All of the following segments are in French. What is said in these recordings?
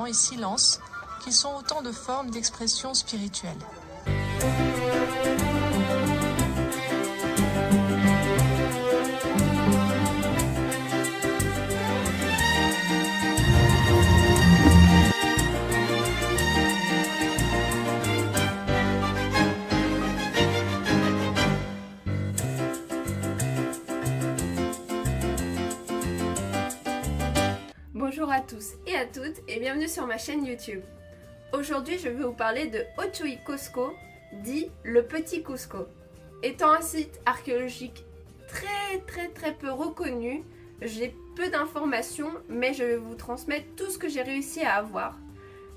et silence, qui sont autant de formes d'expression spirituelle. Bonjour à tous et à toutes et bienvenue sur ma chaîne YouTube. Aujourd'hui je vais vous parler de Ochuy Cusco, dit le Petit Cusco. Étant un site archéologique très peu reconnu, j'ai peu d'informations mais je vais vous transmettre tout ce que j'ai réussi à avoir.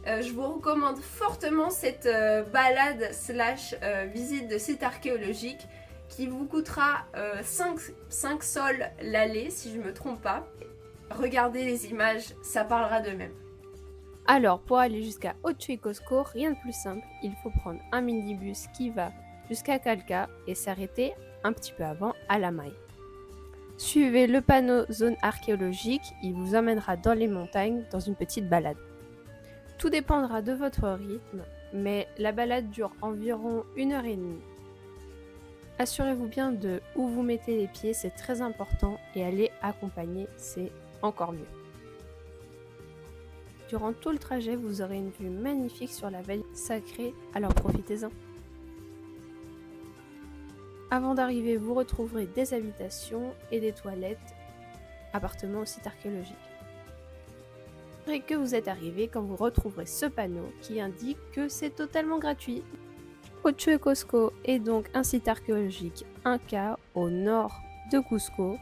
Je vous recommande fortement cette balade / visite de site archéologique qui vous coûtera 5 sols l'aller si je ne me trompe pas. Regardez les images, ça parlera d'eux-mêmes. Alors, pour aller jusqu'à Ochuy Cusco, rien de plus simple, il faut prendre un minibus qui va jusqu'à Calca et s'arrêter un petit peu avant à La Maille. Suivez le panneau zone archéologique, il vous emmènera dans les montagnes dans une petite balade. Tout dépendra de votre rythme, mais la balade dure environ 1h30. Assurez-vous bien de où vous mettez les pieds, c'est très important, et aller accompagné, c'est encore mieux. Durant tout le trajet, vous aurez une vue magnifique sur la vallée sacrée, alors profitez-en. Avant d'arriver, vous retrouverez des habitations et des toilettes, appartements au site archéologique. Et que vous êtes arrivé quand vous retrouverez ce panneau qui indique que c'est totalement gratuit. Ochuy Cusco est donc un site archéologique inca au nord de Cusco,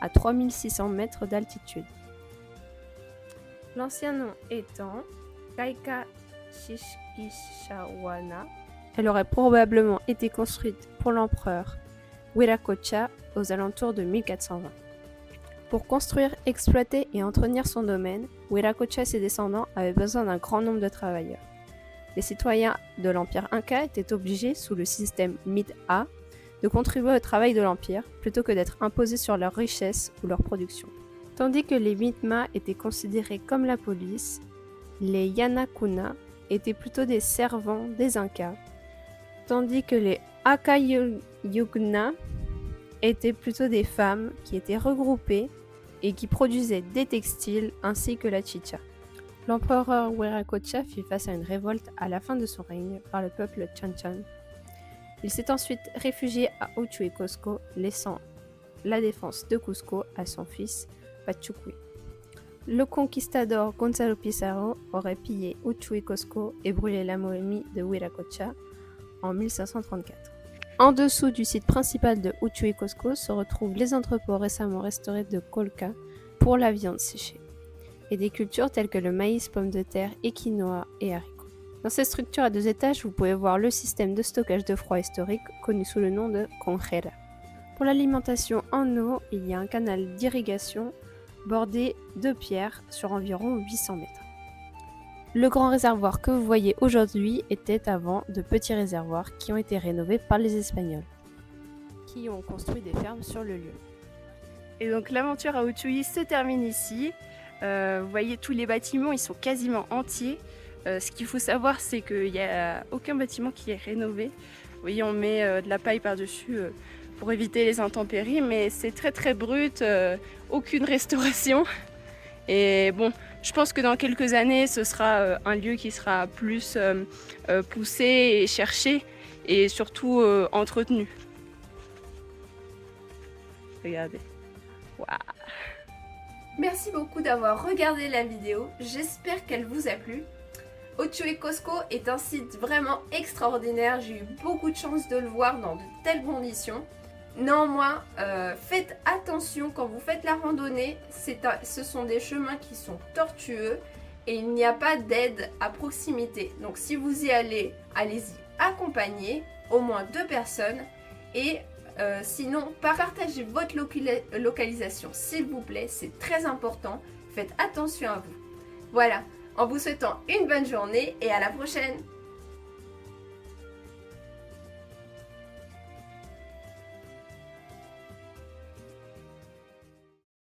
à 3600 mètres d'altitude. L'ancien nom étant Kaika Xixquichahuana. Elle aurait probablement été construite pour l'empereur Wiracocha aux alentours de 1420. Pour construire, exploiter et entretenir son domaine, Wiracocha et ses descendants avaient besoin d'un grand nombre de travailleurs. Les citoyens de l'Empire Inca étaient obligés, sous le système Mid-A, de contribuer au travail de l'Empire, plutôt que d'être imposés sur leurs richesses ou leur production. Tandis que les Mi'kmaq étaient considérés comme la police, les Yanacuna étaient plutôt des servants des Incas, tandis que les Acayucna étaient plutôt des femmes qui étaient regroupées et qui produisaient des textiles ainsi que la chicha. L'empereur Wiracocha fit face à une révolte à la fin de son règne par le peuple Chanchan. Il s'est ensuite réfugié à Ochuy Cusco, laissant la défense de Cusco à son fils Pachucuy. Le conquistador Gonzalo Pizarro aurait pillé Ochuy Cusco et brûlé la momie de Wiracocha en 1534. En dessous du site principal de Ochuy Cusco se retrouvent les entrepôts récemment restaurés de Colca pour la viande séchée, et des cultures telles que le maïs, pommes de terre, quinoa et haricots. Dans cette structure à 2 étages, vous pouvez voir le système de stockage de froid historique connu sous le nom de Conjera. Pour l'alimentation en eau, il y a un canal d'irrigation bordé de pierres sur environ 800 mètres. Le grand réservoir que vous voyez aujourd'hui était avant de petits réservoirs qui ont été rénovés par les Espagnols, qui ont construit des fermes sur le lieu. Et donc l'aventure à Ochuy se termine ici. Vous voyez tous les bâtiments, ils sont quasiment entiers. Ce qu'il faut savoir, c'est qu'il n'y a aucun bâtiment qui est rénové. Vous voyez, on met de la paille par-dessus pour éviter les intempéries, mais c'est très brut, aucune restauration. Et bon, je pense que dans quelques années, ce sera un lieu qui sera plus poussé et cherché, et surtout entretenu. Regardez. Waouh! Merci beaucoup d'avoir regardé la vidéo, j'espère qu'elle vous a plu. Ochuy Cusco est un site vraiment extraordinaire, j'ai eu beaucoup de chance de le voir dans de telles conditions. Néanmoins, faites attention quand vous faites la randonnée, ce sont des chemins qui sont tortueux et il n'y a pas d'aide à proximité. Donc si vous y allez, allez-y accompagné, au moins 2 personnes, et sinon partagez votre localisation s'il vous plaît, c'est très important, faites attention à vous. Voilà. En vous souhaitant une bonne journée et à la prochaine!